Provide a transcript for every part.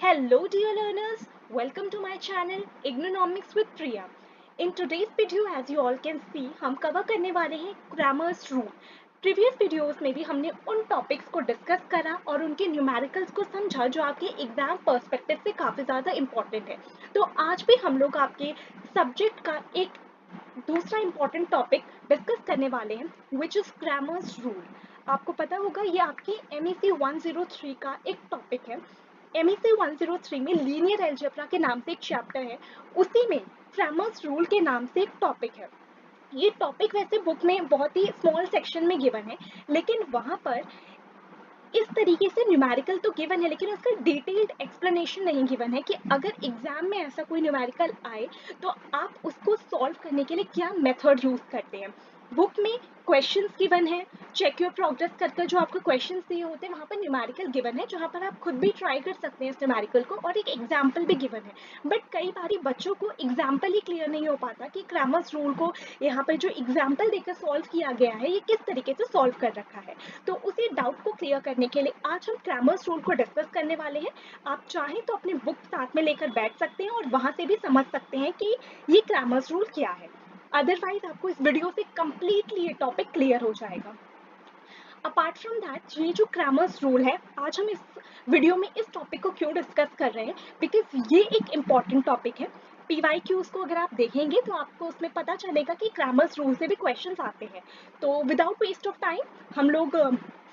Hello dear learners, welcome to my channel Ignonomics with Priya. In today's video as you all can see हम cover करने वाले हैं grammars rule. Previous videos में भी हमने उन टॉपिक्स को डिस्कस करा और उनके न्यूमेरिकल्स को समझा जो आपके एग्जाम पर्सपेक्टिव से काफ़ी ज़्यादा इम्पोर्टेंट है। तो आज भी हम लोग आपके सब्जेक्ट का एक दूसरा इम्पोर्टेंट टॉपिक डिस्कस करने वाले हैं विच इज़ ग्रामर्स रूल। आपको पता होगा ये आपके MEC 103 का एक टॉपिक है। MEC 103 में लीनियर अलजेब्रा के नाम से एक चैप्टर है, उसी में क्रामर्स रूल के नाम से एक टॉपिक है। ये टॉपिक वैसे बुक में बहुत ही स्मॉल सेक्शन में गिवन है, लेकिन वहाँ पर इस तरीके से न्यूमेरिकल तो गिवन है लेकिन उसका डिटेल्ड एक्सप्लेनेशन नहीं गिवन है कि अगर एग्जाम में ऐसा कोई न्यूमेरिकल आए तो आप उसको सॉल्व करने के लिए क्या मेथड यूज करते हैं। बुक में क्वेश्चंस गिवन है, चेक योर प्रोग्रेस करके जो आपको क्वेश्चंस दिए होते हैं वहाँ पर न्यूमेरिकल गिवन है जहाँ पर आप खुद भी ट्राई कर सकते हैं इस न्यूमेरिकल को, और एक एग्जाम्पल भी गिवन है। बट कई बार बच्चों को एग्जाम्पल ही क्लियर नहीं हो पाता कि ग्रामर्स रूल को यहाँ पर जो एग्जाम्पल देकर सॉल्व किया गया है ये किस तरीके से सॉल्व कर रखा है। तो उसी डाउट को क्लियर करने के लिए आज हम ग्रामर्स रूल को डिस्कस करने वाले हैं। आप चाहें तो अपनी बुक साथ में लेकर बैठ सकते हैं और वहां से भी समझ सकते हैं कि ये ग्रामर्स रूल क्या है। अदरवाइज आपको इस वीडियो से कंप्लीटली ये टॉपिक क्लियर हो जाएगा। अपार्ट फ्रॉम दैट ये जो ग्रामर्स रूल है, आज हम इस वीडियो में इस टॉपिक को क्यों डिस्कस कर रहे हैं, बिकॉज ये एक इम्पॉर्टेंट टॉपिक है। PYQs को अगर आप देखेंगे तो आपको उसमें पता चलेगा कि ग्रामर्स रूल से भी क्वेश्चंस आते हैं। तो विदाउट वेस्ट ऑफ टाइम हम लोग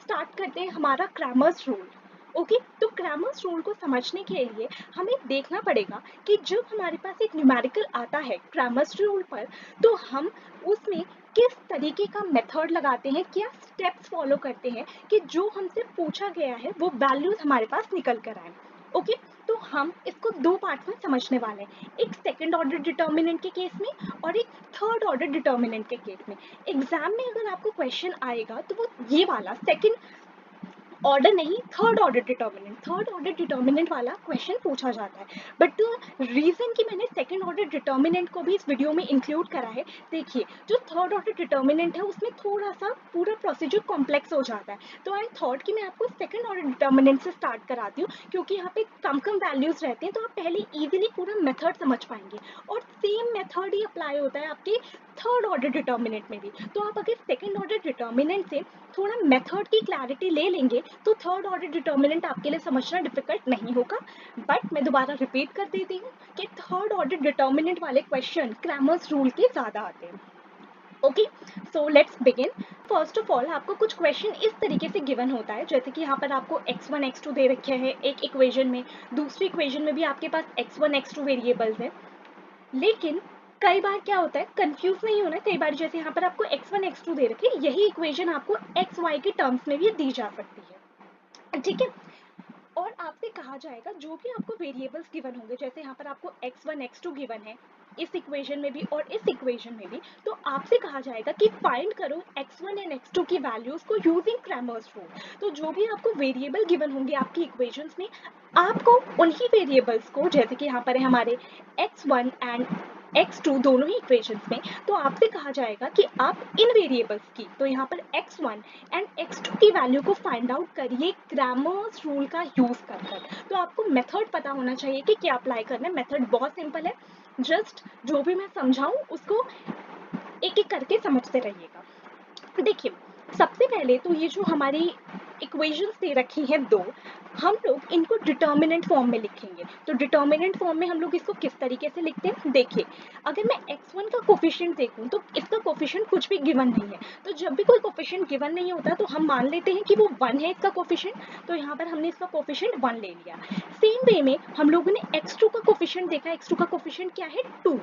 स्टार्ट करते हैं हमारा ग्रामर्स रूल। ओके, तो ग्रामर्स रूल को समझने के लिए हमें देखना पड़ेगा कि जब हमारे पास एक न्यूमेरिकल आता है ग्रामर्स रूल पर, तो हम उसमें किस तरीके का मेथड लगाते हैं, क्या स्टेप्स फॉलो करते हैं कि जो हमसे पूछा गया है वो वैल्यूज हमारे पास निकल कर आए। ओके, तो हम इसको दो पार्ट्स में समझने वाले हैं, एक सेकंड ऑर्डर डिटर्मिनेंट के केस में और एक थर्ड ऑर्डर डिटर्मिनेंट के केस में। एग्जाम में अगर आपको क्वेश्चन आएगा तो वो ये वाला सेकंड ऑर्डर नहीं, थर्ड ऑर्डर डिटर्मिनेंट वाला क्वेश्चन पूछा जाता है। बट रीजन कि मैंने सेकंड ऑर्डर डिटर्मिनेंट को भी इस वीडियो में इंक्लूड करा है, देखिए जो थर्ड ऑर्डर डिटर्मिनेंट है उसमें थोड़ा सा पूरा प्रोसीजर कॉम्प्लेक्स हो जाता है। तो आई थॉट कि मैं आपको सेकंड ऑर्डर डिटर्मिनेंट से स्टार्ट कराती हूँ, क्योंकि यहाँ पे कम कम वैल्यूज रहते हैं तो आप पहले इजीली पूरा मेथड समझ पाएंगे। और सेम मेथड ही अप्लाई होता है आपके थर्ड ऑर्डर डिटर्मिनेंट में भी। तो आप अगर सेकंड ऑर्डर डिटर्मिनेंट से थोड़ा मेथड की क्लैरिटी ले लेंगे तो थर्ड ऑर्डर डिटर्मिनेंट आपके लिए समझना डिफिकल्ट नहीं होगा। बट मैं दोबारा रिपीट कर देती हूँ कि थर्ड ऑर्डर डिटर्मिनेंट वाले क्वेश्चन ग्रामर्स रूल के ज़्यादा आते हैं। Okay, so let's begin. First of all आपको कुछ क्वेश्चन इस तरीके से गिवन होता है, जैसे कि यहाँ पर आपको x1 x2 दे रखे हैं एक इक्वेशन में, दूसरी इक्वेशन में भी आपके पास x1 x2 वेरिएबल्स हैं। लेकिन कई बार क्या होता है, कंफ्यूज नहीं होना, कई बार जैसे यहाँ पर आपको x1 x2 दे रखे, यही इक्वेशन आपको xy के टर्म्स में भी दी जा सकती है, ठीक है। और आपसे कहा जाएगा जो भी आपको वेरिएबल्स गिवन होंगे, जैसे यहाँ पर आपको x1 x2 गिवन है इस इक्वेशन में भी और इस इक्वेशन में भी, तो आपसे कहा जाएगा कि फाइंड करो x1 एंड x2 की वैल्यूज को यूजिंग क्रेमर्स रूल। तो जो भी आपको वेरिएबल गिवन होंगे आपकी इक्वेशंस में, आपको उन्हीं वेरिएबल्स को, जैसे कि यहाँ पर है हमारे x1 एंड x2 दोनों ही इक्वेशंस में, तो आपसे कहा जाएगा कि आप इन वेरिएबल्स की, तो यहाँ पर x1 एंड x2 की वैल्यू को फाइंड आउट करिए ग्रामर्स रूल का यूज कर। तो आपको मेथड पता होना चाहिए कि क्या अप्लाई करना है। मेथड बहुत सिंपल है, जस्ट जो भी मैं समझाऊं उसको एक एक करके समझते रहिएगा। देखिए, सबसे पहले तो ये जो हमारी इक्वेशंस दे रखी हैं दो, हम लोग इनको डिटर्मिनेंट फॉर्म में लिखेंगे। तो डिटर्मिनेंट फॉर्म में हम लोग इसको किस तरीके से लिखते हैं, देखिए अगर मैं x1 का कोफिशिएंट देखूं तो इसका कोफिशिएंट कुछ भी गिवन नहीं है। तो जब भी कोई कोफिशिएंट गिवन नहीं होता तो हम मान लेते हैं कि वो 1 है इसका कोफिशिएंट, तो यहाँ पर हमने इसका कोफिशिएंट 1 ले लिया। सेम वे में हम लोगों ने x2 का कोफिशिएंट देखा, x2 का कोफिशिएंट क्या है 2,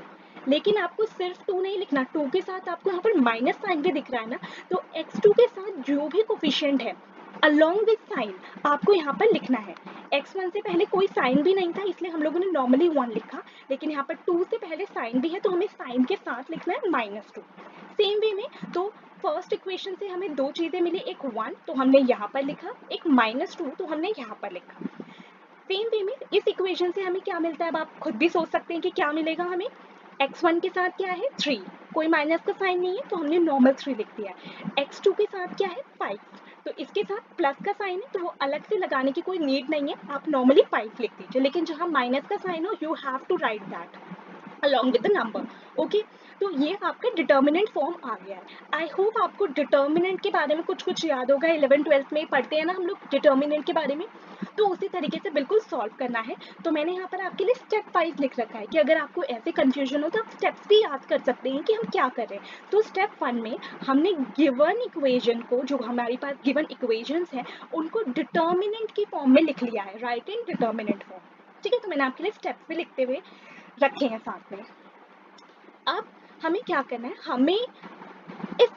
लेकिन आपको सिर्फ 2 नहीं लिखना, 2 के साथ आपको यहाँ पर माइनस साइन भी दिख रहा है ना, तो x2 के साथ जो भी कोफिशिएंट है अलोंग विद साइन आपको यहाँ पर लिखना है। x1 से पहले कोई साइन भी नहीं था इसलिए हम लोगों ने नॉर्मली 1 लिखा, लेकिन यहाँ पर 2 से पहले साइन भी है तो हमें साइन के साथ लिखना है -2। सेम वे में तो फर्स्ट इक्वेशन से हमें दो चीजें मिली, एक 1 तो हमने यहाँ पर लिखा, एक -2 तो हमने यहाँ पर लिखा। सेम वे में इस इक्वेशन से हमें क्या मिलता है, अब आप खुद भी सोच सकते हैं कि क्या मिलेगा हमें। x1 के साथ क्या है 3, कोई माइनस का साइन नहीं है तो हमने नॉर्मल 3 लिख दिया। x2 के साथ क्या है 5, तो इसके साथ प्लस का साइन है तो वो अलग से लगाने की कोई नीड नहीं है, आप नॉर्मली 5 लिख दीजिए, लेकिन जहाँ माइनस का साइन हो you have to write that along with the number. Okay तो ये आपका डिटर्मिनेंट फॉर्म आ गया है। आई होप आपको डिटर्मिनेंट के बारे में कुछ याद होगा, 11th-12th में पढ़ते हैं ना हम लोग डिटर्मिनेंट के बारे में, तो उसी तरीके से बिल्कुल सॉल्व करना है। तो मैंने यहाँ पर आपके लिए स्टेप 5 लिख रखा है कि अगर आपको ऐसे कंफ्यूजन हो तो आप स्टेप्स भी याद कर सकते हैं कि हम क्या कर रहे हैं। तो स्टेप 1 में हमने गिवन इक्वेजन को, जो हमारे पास गिवन इक्वेजंस हैं उनको डिटर्मिनेंट की फॉर्म में लिख लिया है, राइट इन डिटर्मिनेंट फॉर्म। ठीक है, तो मैंने आपके लिए स्टेप्स भी लिखते हुए रखे हैं साथ में। अब हमें क्या करना है, हमें इस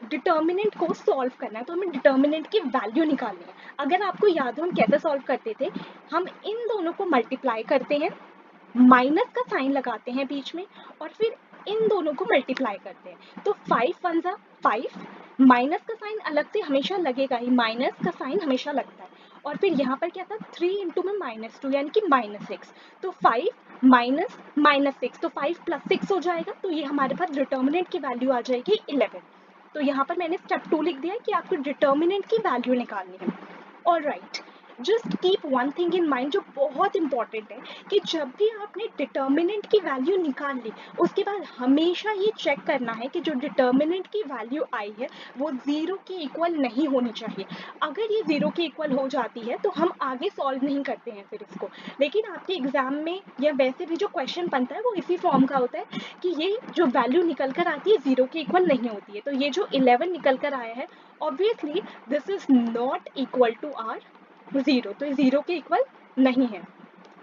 डिटर्मिनेंट को सॉल्व करना है, तो हमें डिटर्मिनेंट की वैल्यू निकालनी है। अगर आपको याद हो हम कैसे सॉल्व करते थे, हम इन दोनों को मल्टीप्लाई करते हैं, माइनस का साइन लगाते हैं बीच में और फिर इन दोनों को मल्टीप्लाई करते हैं। तो 5 1 जा 5, माइनस का साइन अलग से हमेशा लगेगा ही, माइनस का साइन हमेशा लगता है। और फिर यहाँ पर क्या था, 3 इंटू में -2 यानी कि -6, तो 5 माइनस -6, तो 5 + 6 हो जाएगा, तो ये हमारे पास डिटर्मिनेंट की वैल्यू आ जाएगी 11। तो यहाँ पर मैंने स्टेप 2 लिख दिया है कि आपको डिटर्मिनेंट की वैल्यू निकालनी है। Alright, just keep one thing in mind जो बहुत इंपॉर्टेंट है कि जब भी आपने डिटर्मिनेंट की वैल्यू निकाल ली उसके बाद हमेशा ये चेक करना है कि जो डिटर्मिनेंट की वैल्यू आई है वो 0 के इक्वल नहीं होनी चाहिए। अगर ये 0 के इक्वल हो जाती है तो हम आगे सॉल्व नहीं करते हैं फिर इसको, लेकिन आपके एग्जाम में या वैसे भी जो क्वेश्चन बनता है वो इसी फॉर्म का होता है कि ये जो वैल्यू निकल कर आती है 0 के इक्वल नहीं होती है। तो ये जो 11 निकल कर आया है, obviously this is not equal to R 0, तो 0 के इक्वल नहीं है।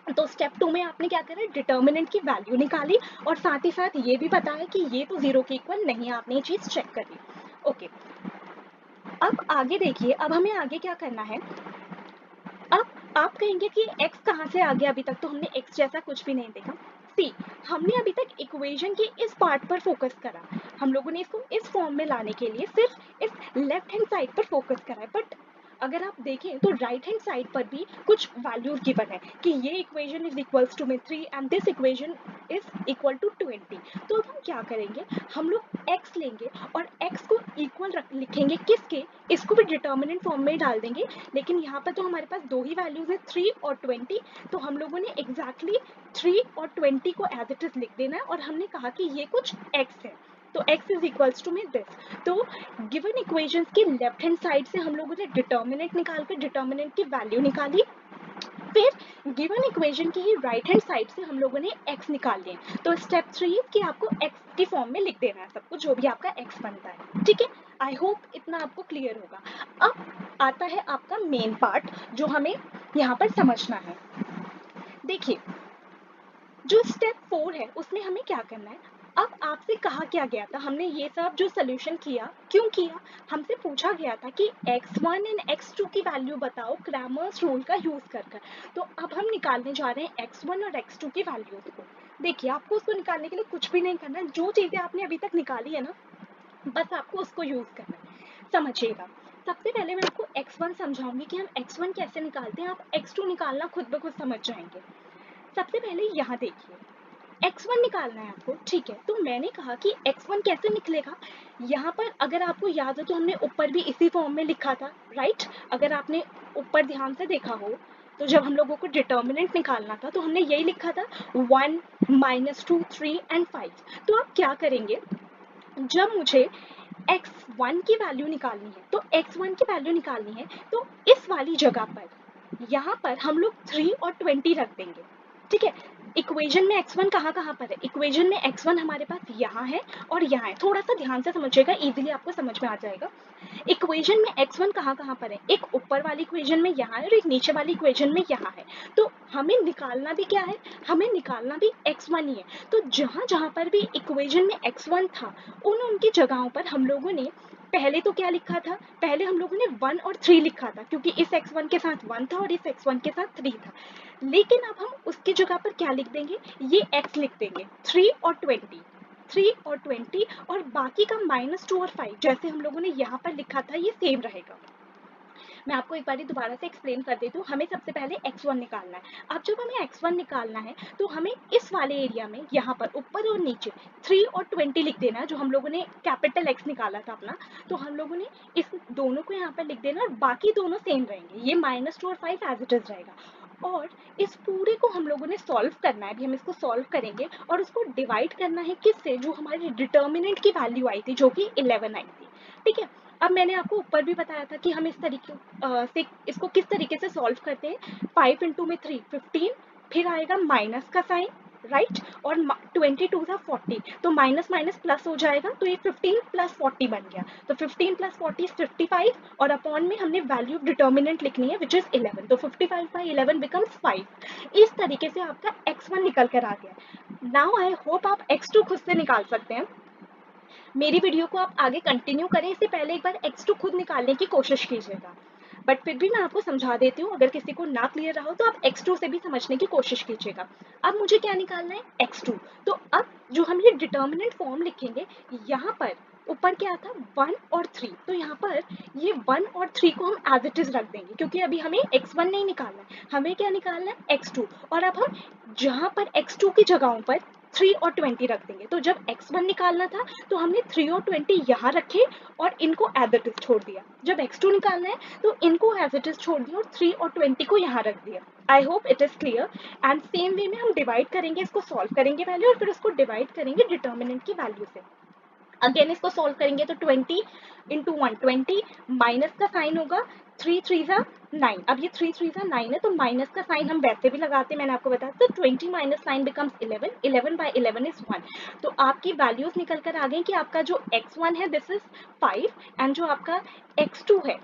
तो स्टेप 2 में आपने क्या करा, डिटर्मिनेंट की वैल्यू निकाली और साथ ही साथ ये भी पता है कि ये तो 0 के इक्वल नहीं है, आपने ये चीज चेक करी। ओके, अब आगे देखिए, अब हमें आगे क्या करना है। अब आप कहेंगे कि x कहाँ से आ गया, अभी तक तो हमने x जैसा कुछ भी नहीं देखा। सी, हमने अभी तक इक्वेशन के इस पार्ट पर फोकस करा, हम लोगों ने इसको इस फॉर्म में लाने के लिए सिर्फ इस लेफ्ट हैंड साइड पर फोकस करा है, बट अगर आप देखें तो राइट हैंड साइड पर भी कुछ वैल्यूज गिवन है कि ये इक्वेशन इज इक्वल्स टू में 3 and this equation is equal to 20। तो अब हम क्या करेंगे, हम लोग x लेंगे और x को इक्वल लिखेंगे किसके, इसको भी डिटर्मिनेंट फॉर्म में डाल देंगे, लेकिन यहाँ पर तो हमारे पास दो ही वैल्यूज है 3 और 20, तो हम लोगों ने एग्जैक्टली 3 और 20 को एज इट इज लिख देना है और हमने कहा कि ये कुछ x है, तो x इज इक्वल्स टू में दिस। तो गिवन इक्वेशंस के लेफ्ट हैंड साइड से हम लोगों ने डिटर्मिनेंट निकाल कर डिटर्मिनेंट की वैल्यू निकाली, फिर गिवन इक्वेशन की ही राइट हैंड साइड से हम लोगों ने x निकाल लिए। तो स्टेप 3 कि आपको x की फॉर्म में लिख देना है सब कुछ, जो भी आपका x बनता है। ठीक है, आई होप इतना आपको क्लियर होगा। अब आता है आपका मेन पार्ट जो हमें यहाँ पर समझना है। देखिए, जो स्टेप 4 है उसमें हमें क्या करना है। अब आपसे कहा क्या गया था, हमने ये सब जो सोल्यूशन किया क्यों किया, हमसे पूछा गया था कि x1 एंड x2 की वैल्यू बताओ क्रैमर्स रूल का यूज कर। तो अब हम निकालने जा रहे हैं x1 और x2 की वैल्यूज को। देखिए, आपको उसको निकालने के लिए कुछ भी नहीं करना है, जो चीजें आपने अभी तक निकाली है ना बस आपको उसको यूज करना है। समझिएगा, सबसे पहले मैं आपको x1 समझाऊंगी कि हम x1 कैसे निकालते हैं, आप x2 निकालना खुद ब खुद समझ जाएंगे। सबसे पहले यहाँ देखिए, x1 निकालना है आपको, ठीक है। तो मैंने कहा कि x1 कैसे निकलेगा, यहाँ पर अगर आपको याद हो तो हमने ऊपर भी इसी फॉर्म में लिखा था, राइट। अगर आपने ऊपर ध्यान से देखा हो तो जब हम लोगों को डिटर्मिनेंट निकालना था तो हमने यही लिखा था 1 -2 3 एंड 5। तो आप क्या करेंगे, जब मुझे x1 की वैल्यू निकालनी है तो x1 की वैल्यू निकालनी है तो इस वाली जगह पर यहाँ पर हम लोग 3 और 20 रख देंगे। ठीक है, इक्वेशन में x1 कहाँ कहाँ पर है, इक्वेशन में x1 हमारे पास यहाँ है और यहाँ है, थोड़ा सा ध्यान से समझिएगा, इजीली आपको समझ में आ जाएगा। इक्वेशन में x1 कहाँ कहाँ पर है, एक ऊपर वाली इक्वेशन में यहाँ है और एक नीचे वाली इक्वेशन में यहाँ है। तो हमें निकालना भी क्या है, हमें निकालना भी x1 ही है। तो जहाँ जहाँ पर भी इक्वेशन में x1 था उनकी जगहों पर हम लोगों ने पहले तो क्या लिखा था, पहले हम लोगों ने 1 और 3 लिखा था क्योंकि इस x1 के साथ 1 था और इस x1 के साथ 3 था। लेकिन अब हम उसकी जगह पर क्या लिख देंगे, ये x लिख देंगे, 3 और 20, 3 और 20 और बाकी का -2 और 5 जैसे हम लोगों ने यहाँ पर लिखा था ये सेम रहेगा। मैं आपको एक बार दोबारा से एक्सप्लेन कर देती हूँ। हमें सबसे पहले x1 निकालना है। अब जब हमें x1 निकालना है तो हमें इस वाले एरिया में यहाँ पर ऊपर और नीचे 3 और 20 लिख देना है। जो हम लोगों ने कैपिटल X निकाला था अपना, तो हम लोगों ने इस दोनों को यहाँ पर लिख देना और बाकी दोनों सेम रहेंगे। ये -2 और 5 एज इट इज रहेगा। और इस पूरे को हम लोगों ने सॉल्व करना है। अभी हम इसको सॉल्व करेंगे और उसको डिवाइड करना है किससे, जो हमारी डिटर्मिनेंट की वैल्यू आई थी, जो कि 11 आई थी। ठीक है, अब मैंने आपको ऊपर भी बताया था कि हम इस तरीके से इसको किस तरीके से सॉल्व करते हैं। 5 इंटू में 3 15, फिर आएगा माइनस का साइन, राइट, और 22 था 40, तो माइनस माइनस प्लस हो जाएगा, तो ये 15 प्लस 40 बन गया। तो 15 प्लस 40 55, और अपॉन में हमने वैल्यू ऑफ डिटर्मिनेंट लिखनी है विच इज 11, तो 55 बाई 11 बिकम्स 5। इस तरीके से आपका x1 निकल कर आ गया। नाउ आई होप आप x2 खुद से निकाल सकते हैं। मेरी वीडियो को आप आगे कंटिन्यू करें, इससे पहले एक बार x2 खुद निकालने की कोशिश कीजिएगा। बट फिर भी मैं आपको समझा देती हूँ, अगर किसी को ना क्लियर रहा हो तो आप x2 से भी समझने की कोशिश कीजिएगा। अब मुझे क्या निकालना है, x2। तो अब जो हम ये डिटर्मिनेंट फॉर्म लिखेंगे, यहाँ पर ऊपर क्या था 1 और 3, तो यहाँ पर ये 1 और 3 को हम एज इट इज रख देंगे, क्योंकि अभी हमें x1 नहीं निकालना है, हमें क्या निकालना है, x2। और अब हम जहाँ पर x2 की जगहों पर 3 और 20 रख देंगे। तो जब x1 निकालना था तो हमने 3 और 20 यहाँ रखे और इनको एज इट इज छोड़ दिया। जब x2 निकालना है तो इनको एज इट इज छोड़ दिया और 3 और 20 को यहाँ रख दिया। I hope it is clear. And same way में हम डिवाइड करेंगे, इसको सॉल्व करेंगे पहले और फिर उसको डिवाइड करेंगे डिटर्मिनेंट की वैल्यू से। अगेन इसको सॉल्व करेंगे तो 20 इंटू 1 20, माइनस का साइन होगा, 3 3 9। अब ये 3 3 9 है, तो माइनस का साइन हम वैसे भी लगाते हैं, मैंने आपको बताया। तो 20 माइनस 9 बिकम्स 11, 11 बाई 11 इज 1। तो आपकी वैल्यूज निकल कर आ गई कि आपका जो x1 है दिस इज 5 एंड जो आपका x2 है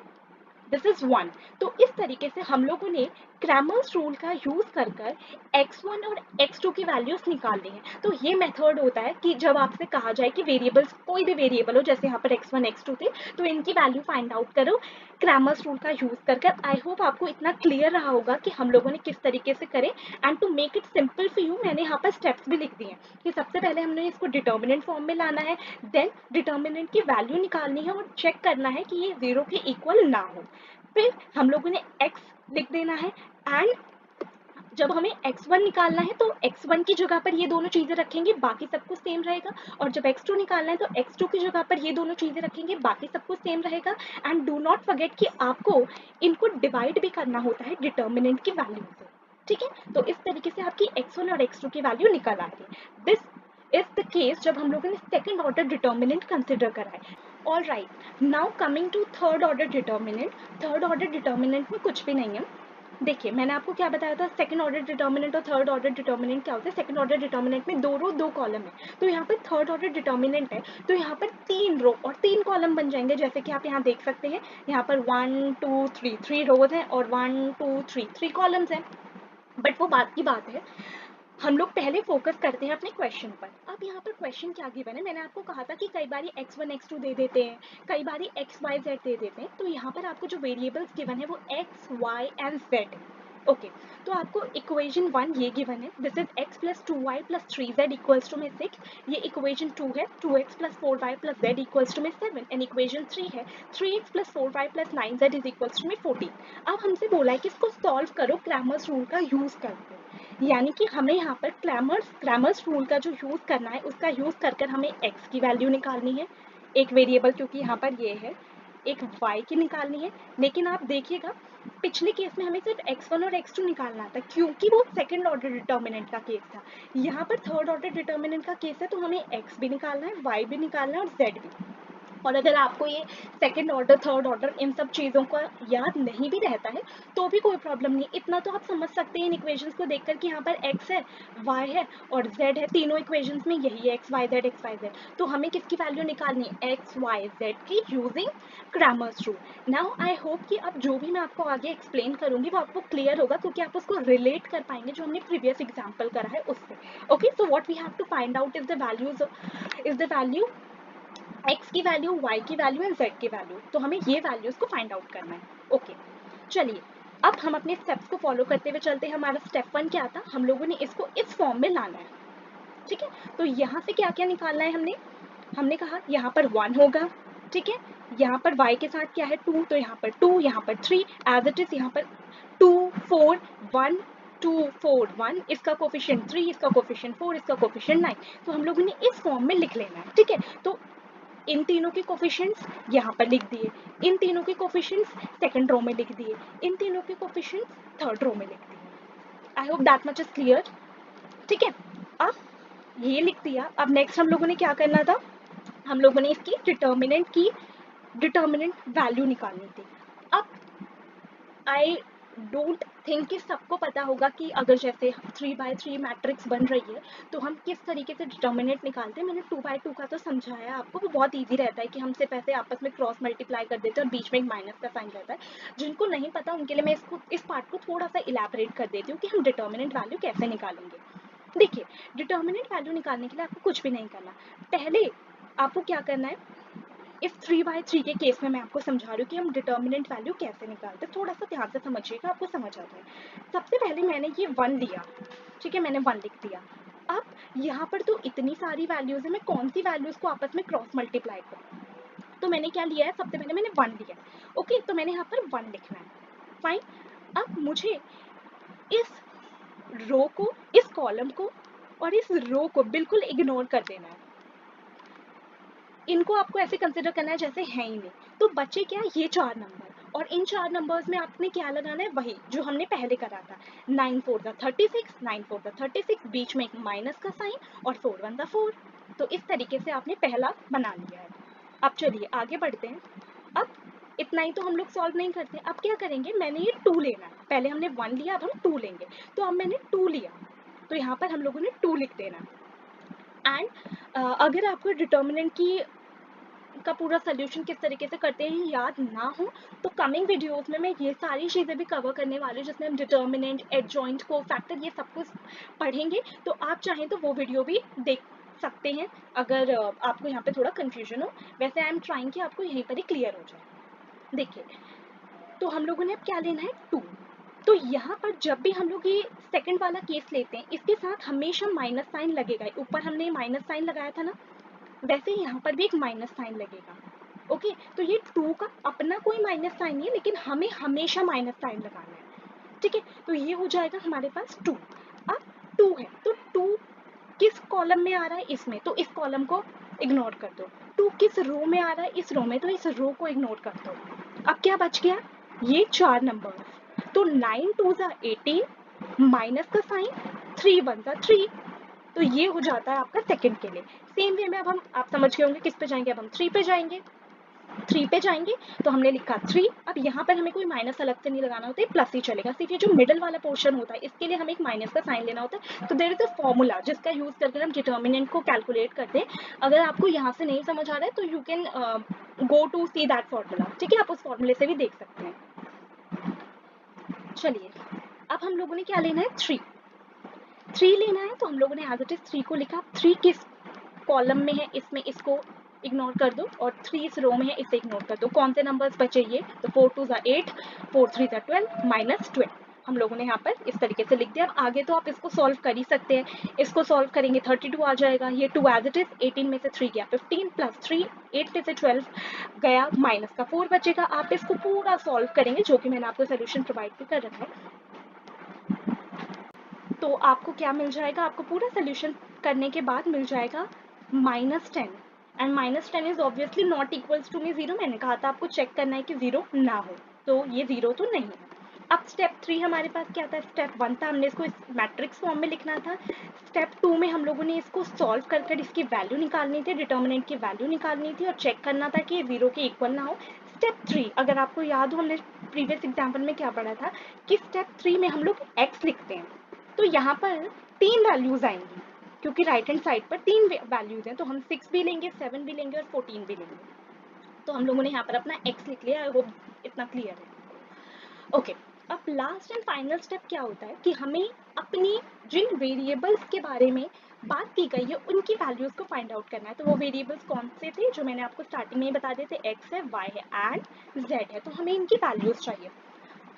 दिस इज 1। तो इस तरीके से हम लोगों ने क्रैमर्स रूल का यूज कर x1 और x2 की वैल्यूज निकालनी है। तो ये मेथड होता है कि जब आपसे कहा जाए कि वेरिएबल्स, कोई भी वेरिएबल हो, जैसे यहाँ पर x1 x2 थे, तो इनकी वैल्यू फाइंड आउट करो क्रैमर्स रूल का यूज कर। आई होप आपको इतना क्लियर रहा होगा कि हम लोगों ने किस तरीके से करें। And to make it simple for you, मैंने यहाँ पर स्टेप्स भी लिख दिए हैं कि सबसे पहले हमने इसको डिटर्मिनेंट फॉर्म में लाना है, देन डिटर्मिनेंट की वैल्यू निकालनी है और चेक करना है कि ये 0 के इक्वल ना हो। फिर हम लोगों ने x लिख देना है। एंड जब हमें x1 निकालना है तो x1 की जगह पर ये दोनों चीजें रखेंगे, बाकी सब कुछ सेम रहेगा। और जब x2 निकालना है तो x2 की जगह पर ये दोनों चीजें रखेंगे, बाकी सब कुछ सेम रहेगा। एंड डू नॉट फॉरगेट कि आपको इनको डिवाइड भी करना होता है डिटर्मिनेंट की वैल्यू से। ठीक है, तो इस तरीके से आपकी x1 और x2 की वैल्यू निकल आ गई। दिस इज द केस जब हम लोगों ने सेकेंड ऑर्डर डिटर्मिनेंट कंसिडर करा है। All right, now coming to third order determinant. Third order determinant में कुछ भी नहीं है। देखिए, मैंने आपको क्या बताया था, सेकंड ऑर्डर डिटर्मिनेंट और थर्ड ऑर्डर डिटर्मिनेंट क्या होता है। सेकंड ऑर्डर डिटर्मिनेंट में 2 रो 2 कॉलम है, तो यहाँ पर थर्ड ऑर्डर डिटर्मिनेंट है तो यहाँ पर 3 रो और 3 कॉलम बन जाएंगे, जैसे कि आप यहाँ देख सकते हैं। यहाँ पर 1 2 3 3 रोज हैं और 1 2 3 3 कॉलम्स हैं। बट वो बात की बात है, हम लोग पहले फोकस करते हैं अपने क्वेश्चन पर। अब यहाँ पर क्वेश्चन क्या गिवन है, मैंने आपको कहा था कि कई बार x1 x2 दे देते हैं, कई बार x y z दे देते हैं। तो यहाँ पर आपको जो वेरिएबल्स गिवन है वो x y and z। Okay, तो आपको इक्वेशन 1 ये गिवन है, this is x plus 2y plus 3z equals to में 6। ये इक्वेशन 2 है, 2x plus 4y plus z equals to में 7। एंड इक्वेशन 3 है, 3x plus 4y plus 9z is equals to में 14। अब हमसे बोला है कि इसको सॉल्व करो क्रैमर्स रूल का यूज करके, यानी कि हमें यहाँ पर क्रैमर्स रूल का जो यूज करना है उसका यूज कर हमें x की वैल्यू निकालनी है, एक वेरिएबल क्योंकि यहाँ पर ये है, एक y की निकालनी है। लेकिन आप देखिएगा पिछले केस में हमें सिर्फ x1 और x2 निकालना था, क्योंकि वो सेकंड ऑर्डर डिटर्मिनेंट का केस था। यहाँ पर थर्ड ऑर्डर डिटर्मिनेंट का केस है, तो हमें x भी निकालना है, y भी निकालना है और z भी। और अगर आपको ये second order third order in सब चीज़ों का याद नहीं भी रहता है तो भी कोई प्रॉब्लम नहीं, इतना तो आप समझ सकते हैं इन इक्वेशंस को देखकर कि यहाँ पर x है, y है और z है। तीनों इक्वेशंस में यही है x y z। तो हमें किसकी वैल्यू निकालनी है, x y z की, using Cramer's rule. Now I hope कि अब जो भी मैं आपको आगे एक्सप्लेन करूंगी वो आपको क्लियर होगा, क्योंकि आप उसको रिलेट कर पाएंगे जो हमने प्रीवियस एग्जाम्पल करा है उससे। Okay, so what we have to find out is the value x की वैल्यू, y की वैल्यू एंड z की वैल्यू। तो हमें ये वैल्यूज को फाइंड आउट करना है। ओके, चलिए अब हम अपने स्टेप्स को फॉलो करते हुए चलते हैं। हमारा स्टेप 1 क्या था, हम लोगों ने इसको इस फॉर्म में लाना है। ठीक है, तो यहाँ से क्या क्या निकालना है हमने कहा यहाँ पर 1 होगा, ठीक है, यहाँ पर y के साथ क्या है 2, तो यहाँ पर 2, यहाँ पर 3, एज इट इज यहाँ पर 2 4 1 2 4 1, इसका कोफिशिएंट 3, इसका कोफिशिएंट 4, इसका कोफिशिएंट 9। तो हम लोगों ने इस फॉर्म में लिख लेना है। ठीक है, तो इन तीनों के कोफिशिएंट्स यहाँ पर लिख दिए, इन तीनों के कोफिशिएंट्स सेकंड रो में लिख दिए, इन तीनों के कोफिशिएंट्स थर्ड रो में लिख दिए। I hope that much is clear. ठीक है, अब ये लिख दिया। अब नेक्स्ट हम लोगों ने क्या करना था, हम लोगों ने इसकी डिटर्मिनेंट वैल्यू निकालनी थी। अब आई डोंट थिंक कि सबको पता होगा कि अगर जैसे 3x3 मैट्रिक्स बन रही है तो हम किस तरीके से डिटर्मिनेंट निकालते हैं। मैंने 2x2 का तो समझाया आपको, वो बहुत ईजी रहता है कि हम सिर्फ ऐसे आपस में क्रॉस मल्टीप्लाई कर देते हैं और बीच में एक माइनस का साइन रहता है। जिनको नहीं पता उनके लिए मैं इस पार्ट को थोड़ा सा इलैबोरेट कर देती हूँ कि हम डिटर्मिनेंट वैल्यू कैसे निकालेंगे। देखिए, डिटर्मिनेंट वैल्यू निकालने के लिए आपको कुछ भी नहीं करना। पहले आपको क्या करना है, इस 3x3 के केस में मैं आपको समझा रही हूँ कि हम डिटर्मिनेंट वैल्यू कैसे निकालते हैं। थोड़ा सा ध्यान से समझिएगा, आपको समझ आ जाए। सबसे पहले मैंने ये 1 लिया, ठीक है, मैंने 1 लिख दिया। अब यहाँ पर तो इतनी सारी वैल्यूज है, मैं कौन सी वैल्यूज को आपस में क्रॉस मल्टीप्लाई करूँ। तो मैंने क्या लिया है, सबसे पहले मैंने 1 लिया। ओके, तो मैंने यहाँ पर 1 लिखना है। फाइन, अब मुझे इस रो को, इस कॉलम को और इस रो को बिल्कुल इग्नोर कर देना है। इनको आपको ऐसे कंसिडर करना है जैसे है ही नहीं। तो बचे क्या, ये 4 नंबर, और इन 4 नंबर्स में आपने क्या लगाना है, वही जो हमने पहले करा था। 9 4 36, 9 4 36, बीच में एक माइनस का साइन और 4 1 4। तो इस तरीके से आपने पहला बना लिया है। अब चलिए आगे बढ़ते हैं। अब इतना ही तो हम लोग सॉल्व नहीं करते, अब क्या करेंगे, मैंने ये 2 लेना है। पहले हमने 1 लिया, अब हम 2 लेंगे। तो अब मैंने 2 लिया, तो यहाँ पर हम लोगों ने 2 लिख देना है। एंड अगर आपको डिटर्मिनेंट का पूरा सोल्यूशन किस तरीके से करते हैं याद ना हो तो कमिंग वीडियोस में मैं ये सारी चीज़ें भी कवर करने वाली हूँ, जिसमें हम डिटर्मिनेंट, एडजॉइंट, कोफैक्टर, ये सब कुछ पढ़ेंगे। तो आप चाहें तो वो वीडियो भी देख सकते हैं अगर आपको यहाँ पे थोड़ा कन्फ्यूजन हो। वैसे आई एम ट्राइंग कि आपको यहीं पर ही क्लियर हो जाए। देखिए, तो हम लोगों ने अब क्या लेना है, 2। तो यहाँ पर जब भी हम लोग ये सेकंड वाला केस लेते हैं, इसके साथ हमेशा माइनस साइन लगेगा। ऊपर हमने माइनस साइन लगाया था ना, वैसे यहाँ पर भी एक माइनस साइन लगेगा। ओके, तो ये 2 का अपना कोई माइनस साइन नहीं है, लेकिन हमें हमेशा माइनस साइन लगाना है। ठीक है, तो ये हो जाएगा हमारे पास 2। अब 2 है तो 2 किस कॉलम में आ रहा है, इसमें, तो इस कॉलम को इग्नोर कर दो। 2 किस रो में आ रहा है, इस रो में, तो इस रो को इग्नोर कर दो। अब क्या बच गया, ये 4 नंबर। तो 9 2 18, माइनस का साइन, 3 1 3। तो ये हो जाता है आपका सेकंड के लिए। सेम वे में अब हम, आप समझ गए होंगे किस पे जाएंगे, अब हम 3 पे जाएंगे। 3 पे जाएंगे तो हमने लिखा 3। अब यहाँ पर हमें कोई माइनस अलग से नहीं लगाना होता है, प्लस ही चलेगा। सिर्फ ये जो मिडल वाला पोर्शन होता है इसके लिए हमें एक माइनस का साइन लेना होता है। तो देयर इज अ फॉर्मूला जिसका यूज करके हम डिटर्मिनेंट को कैलकुलेट करते हैं। अगर आपको यहाँ से नहीं समझ आ रहा है तो you can go to see that formula. ठीक है, आप उस फॉर्मूले से भी देख सकते हैं। चलिए, अब हम लोगों ने क्या लेना है, 3 लेना है। तो हम लोगों ने एज इट इज 3 को लिखा। 3 किस कॉलम में है, इसमें, इसको इग्नोर कर दो, और 3 इस रो में है, इसे इग्नोर कर दो। कौन से नंबर्स बचे ये, तो 4 2 8, 4 3 12, माइनस 12 हम लोगों ने यहाँ पर इस तरीके से लिख दिया। अब आगे तो आप इसको सॉल्व कर ही सकते हैं। इसको सॉल्व करेंगे 32 आ जाएगा, ये 2 एज इट इज, 18 में से 3 गया 15, प्लस 3 8 में से 12 गया, माइनस का 4 बचेगा। आप इसको पूरा सॉल्व करेंगे, जो कि मैंने आपको सोल्यूशन प्रोवाइड भी कर रखा है। तो आपको क्या मिल जाएगा, आपको पूरा सोल्यूशन करने के बाद मिल जाएगा -10, and -10 is obviously not equals to में 0। मैंने कहा था आपको चेक करना है कि 0 ना हो, तो ये 0 तो नहीं है। अब स्टेप 3 हमारे पास क्या था, स्टेप 1 था, हमने इसको इस मैट्रिक्स फॉर्म में लिखना था। स्टेप 2 में हम लोगों ने इसको सॉल्व कर इसकी वैल्यू निकालनी थी, डिटर्मिनेंट की वैल्यू निकालनी थी और चेक करना था कि 0 के इक्वल ना हो। स्टेप 3, अगर आपको याद हो हमने प्रीवियस एग्जाम्पल में क्या पढ़ा था कि स्टेप 3 में हम लोग x लिखते हैं। तो यहाँ पर 3 वैल्यूज आएंगी, क्योंकि राइट हैंड साइड पर 3 वैल्यूज हैं, तो हम 6 भी लेंगे, 7 भी लेंगे और 14 भी लेंगे। तो हम लोगों ने यहाँ पर अपना x लिख लिया। आई होप इतना क्लियर है। ओके, अब लास्ट एंड फाइनल स्टेप क्या होता है कि हमें अपनी जिन वेरिएबल्स के बारे में बात की गई है उनकी वैल्यूज को फाइंड आउट करना है। तो वो वेरिएबल्स कौन से थे, जो मैंने आपको स्टार्टिंग में ही बता दिए थे, x है, y है एंड z है। तो हमें इनकी वैल्यूज चाहिए।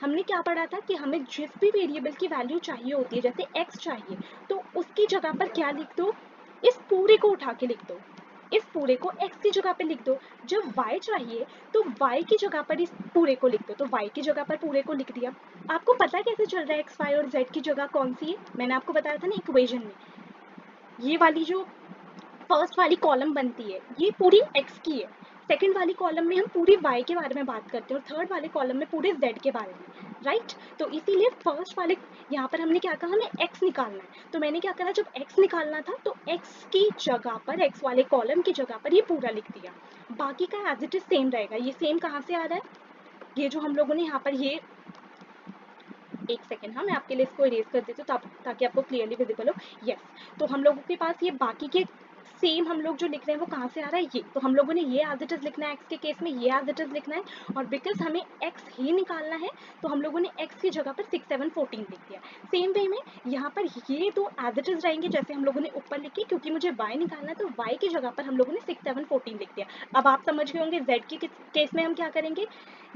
हमने क्या पढ़ा था कि हमें जिस भी वेरिएबल की वैल्यू चाहिए होती है, जैसे x चाहिए, तो उसकी जगह पर क्या लिख दो, इस पूरे को उठा के लिख दो। इस पूरे को x की जगह पे लिख दो। जब y चाहिए तो y की जगह पर इस पूरे को लिख दो, तो y की जगह पर पूरे को लिख दिया। आपको पता कैसे चल रहा है x, y और z की जगह कौन सी है? मैंने आपको बताया था ना इक्वेशन में, ये वाली जो फर्स्ट वाली कॉलम बनती है ये पूरी x की है, सेकंड वाली कॉलम में हम पूरी y के बारे में बात करते हैं और थर्ड वाले कॉलम में पूरे z के बारे में, राइट। तो इसीलिए फर्स्ट वाले यहाँ पर हमने क्या कहा, हमें x निकालना है। तो मैंने क्या करा, जब x निकालना था तो x की जगह पर, x वाले कॉलम की जगह पर ये पूरा लिख दिया। बाकी का एज इट इज सेम रहेगा। ये सेम कहाँ से आ रहा है, ये जो हम लोगों ने यहाँ पर, ये एक सेकेंड, हाँ मैं आपके लिए इसको इरेज कर देती हूँ ताकि आपको क्लियरली विजिबल हो। यस, तो हम लोगों के पास ये बाकी के सेम हम लोग जो लिख रहे हैं वो कहाँ से आ रहा है, ये तो हम लोगों ने ये एज इट इज लिखना है, x के केस में ये एज इट इज लिखना है, और बिकॉज हमें x ही निकालना है तो हम लोगों ने x की जगह पर 6, 7, 14 लिख दिया। सेम वे में यहाँ पर ये दो एज इट इज रहेंगे जैसे हम लोगों ने ऊपर लिखे, क्योंकि मुझे y निकालना है तो y की जगह पर हम लोगों ने 6, 7, 14 लिख दिया। अब आप समझ गए होंगे z के केस में हम क्या करेंगे,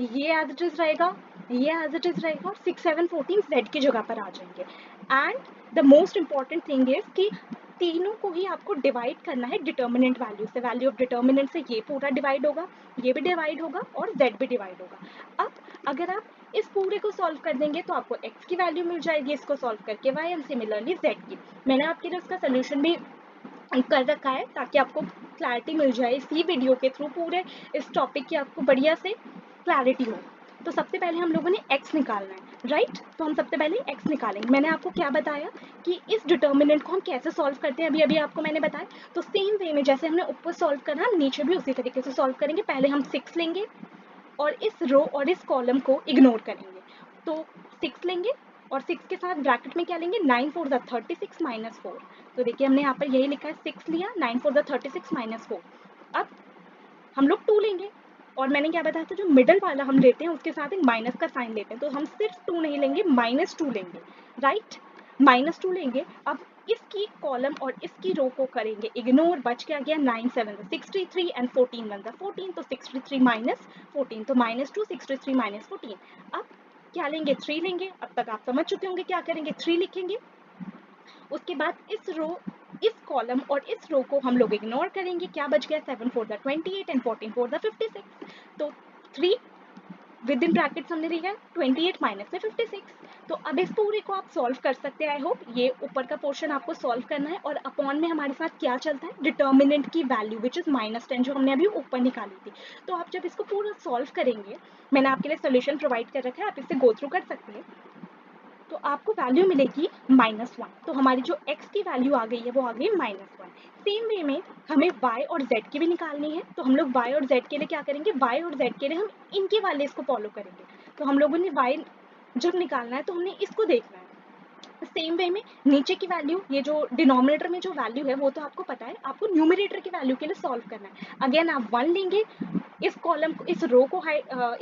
ये एज इट इज रहेगा, ये एज इट इज रहेगा, और 6, 7, 14 z की जगह पर आ जाएंगे। And the most important thing is कि तीनों को ही आपको डिवाइड करना है डिटर्मिनेंट वैल्यू से। वैल्यू ऑफ डिटर्मिनेंट से ये पूरा डिवाइड होगा, ये भी डिवाइड होगा और z भी डिवाइड होगा। अब अगर आप इस पूरे को सॉल्व कर देंगे तो आपको x की वैल्यू मिल जाएगी, इसको सॉल्व करके y, एंड सिमिलरली z की। मैंने आपके लिए उसका सोल्यूशन भी कर रखा है ताकि आपको क्लैरिटी मिल जाए इसी वीडियो के थ्रू, पूरे इस टॉपिक की आपको बढ़िया से क्लैरिटी हो। तो सबसे पहले हम लोगों ने x निकालना है, राइट। तो हम सबसे पहले x निकालेंगे। मैंने आपको क्या बताया कि इस डिटर्मिनेंट को हम कैसे सॉल्व करते हैं, अभी अभी आपको मैंने बताया। तो सेम वे में जैसे हमने ऊपर सॉल्व करा, नीचे भी उसी तरीके से सॉल्व करेंगे। पहले हम 6 लेंगे और इस रो और इस कॉलम को इग्नोर करेंगे। तो 6 लेंगे और 6 के साथ ब्रैकेट में क्या लेंगे, 9 4 द 36 माइनस 4। तो देखिए हमने यहाँ पर यही लिखा है, 6 लिया, 9 4 द 36 माइनस 4। अब हम लोग 2 लेंगे और मैंने क्या बताया था, जो मिडल वाला हम लेते हैं उसके साथ एक माइनस का साइन लेते हैं। तो हम सिर्फ 2 नहीं लेंगे, -2 लेंगे, राइट, -2 लेंगे। अब इसकी कॉलम और इसकी रो को करेंगे इग्नोर, बच क्या गया 9 7 63 एंड 14 1 14। तो 63 माइनस 14, तो -2 63 माइनस 14। अब क्या लेंगे, 3 लेंगे। अब तक आप समझ चुके होंगे क्या करेंगे, 3 लिखेंगे। उसके बाद इस रो, इस कॉलम और इस रो को हम लोग इग्नोर करेंगे। क्या बच गया, 7 4 द 28 एंड 14 4 द 56। तो 3 विद इन ब्रैकेट्स हमने लिखा है 28 माइनस में 56। तो अब इस पूरे को आप सॉल्व कर सकते हैं। आई होप ये ऊपर का पोर्शन आपको सॉल्व करना है, और अपॉन में हमारे साथ क्या चलता है, डिटर्मिनेंट की वैल्यू विच इज -10 जो हमने अभी ऊपर निकाली थी। तो आप जब इसको पूरा सॉल्व करेंगे, मैंने आपके लिए सोल्यूशन प्रोवाइड कर रखा है, आप इससे गो थ्रू कर सकते हैं। तो आपको वैल्यू मिलेगी -1। तो हमारी जो x की वैल्यू आ गई है वो आ गई -1। सेम वे में हमें y और z की भी निकालनी है। तो हम लोग y और z के लिए क्या करेंगे, y और z के लिए हम इनके वाले इसको फॉलो करेंगे। तो हम लोगों ने y जब निकालना है तो हमने इसको देखना है। सेम वे में नीचे की वैल्यू, ये जो डिनोमिनेटर में जो वैल्यू है वो तो आपको पता है, आपको न्यूमरेटर की वैल्यू के लिए सॉल्व करना है। अगेन आप 1 लेंगे, इस कॉलम को, इस रो को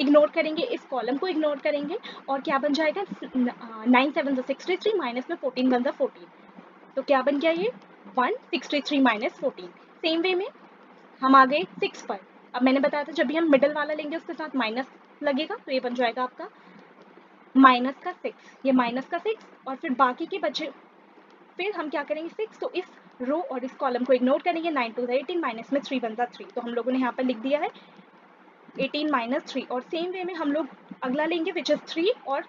इग्नोर करेंगे, इस कॉलम को इग्नोर करेंगे, और क्या बन जाएगा, 9 7 63 माइनस में 14 1 14। तो क्या बन गया ये 163 माइनस 14। सेम वे में हम आ गए 6 पर। अब मैंने बताया था जब भी हम मिडल वाला लेंगे उसके साथ माइनस लगेगा, तो ये बन जाएगा आपका -6, ये -6, और फिर बाकी के बचे, फिर हम क्या करेंगे 6, तो इस रो और इस कॉलम को इग्नोर करेंगे, 9 2 18 माइनस में 3 1 3। तो हम लोगों ने यहाँ पर लिख दिया है 18 माइनस 3। और सेम वे में हम लोग अगला लेंगे विच इज 3, और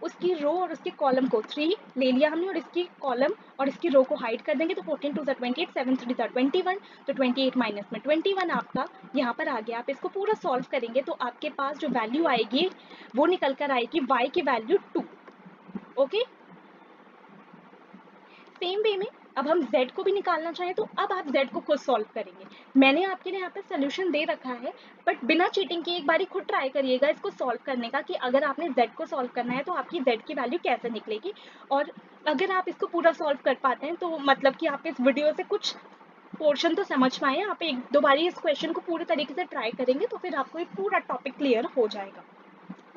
उसकी रो और उसके कॉलम को 3 ले लिया हमने, और इसकी कॉलम और इसकी रो को हाइड कर देंगे। तो 14 2 28, 7 3 21। तो 28 माइनस में 21 आपका यहाँ पर आ गया। आप इसको पूरा सॉल्व करेंगे तो आपके पास जो वैल्यू आएगी वो निकल कर आएगी y की वैल्यू 2। ओके, सेम वे में अब हम z को भी निकालना चाहें तो अब आप z को खुद सॉल्व करेंगे। मैंने आपके लिए यहाँ पे सोल्यूशन दे रखा है, बट बिना चीटिंग के एक बारी खुद ट्राई करिएगा इसको सॉल्व करने का, कि अगर आपने z को सॉल्व करना है तो आपकी z की वैल्यू कैसे निकलेगी। और अगर आप इसको पूरा सॉल्व कर पाते हैं तो मतलब कि आप इस वीडियो से कुछ पोर्शन तो समझ पाए, आप एक दो बारी इस क्वेश्चन को पूरे तरीके से ट्राई करेंगे तो फिर आपको ये पूरा टॉपिक क्लियर हो जाएगा।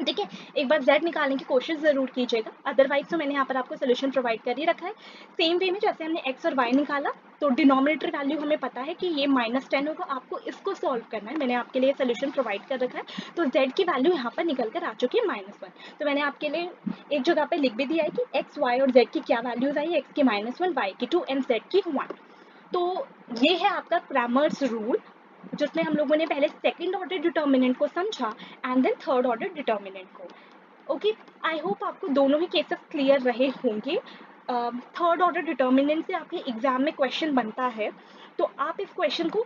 ठीक है, एक बार z निकालने की कोशिश जरूर कीजिएगा, अदरवाइज तो मैंने यहाँ पर आपको सोल्यूशन प्रोवाइड कर ही रखा है। सेम वे में जैसे हमने x और y निकाला, तो डिनोमिनेटर वैल्यू हमें पता है कि ये -10 होगा, आपको इसको सॉल्व करना है। मैंने आपके लिए सोल्यूशन प्रोवाइड कर रखा है। तो z की वैल्यू यहाँ पर निकल कर आ चुकी है -1। तो मैंने आपके लिए एक जगह पर लिख भी दिया है कि x, y और z की क्या वैल्यूज आई, x की -1, y की 2 एंड z की 1। तो ये है आपका क्रैमर्स रूल, जिसमें हम लोगों ने पहले सेकंड ऑर्डर डिटर्मिनेंट को समझा and then third order determinant को। ओके, आई होप आपको दोनों ही केसेस क्लियर रहे होंगे। थर्ड ऑर्डर डिटर्मिनेंट से आपके एग्जाम में क्वेश्चन बनता है, तो आप इस क्वेश्चन को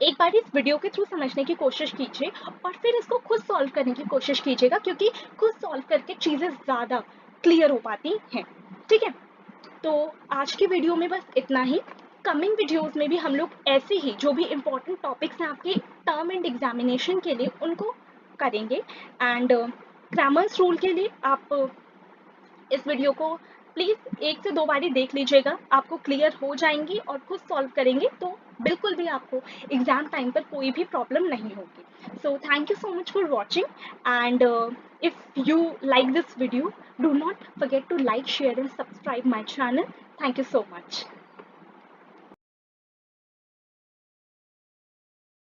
एक बार इस वीडियो के थ्रू समझने की कोशिश कीजिए और फिर इसको खुद सॉल्व करने की कोशिश कीजिएगा, क्योंकि खुद सॉल्व करके चीज़ें ज़्यादा क्लियर हो पाती हैं। ठीक है, तो आज की वीडियो में बस इतना ही। कमिंग वीडियोस में भी हम लोग ऐसे ही जो भी इम्पोर्टेंट टॉपिक्स हैं आपके टर्म एंड एग्जामिनेशन के लिए उनको करेंगे। एंड ग्रामर्स रूल के लिए आप इस वीडियो को प्लीज़ 1 से 2 बारी देख लीजिएगा, आपको क्लियर हो जाएंगी और खुद सॉल्व करेंगे तो बिल्कुल भी आपको एग्ज़ाम टाइम पर कोई भी प्रॉब्लम नहीं होगी। So thank you so much for watching, and if you like this video, do not forget to like, share and subscribe my channel. Thank you so much.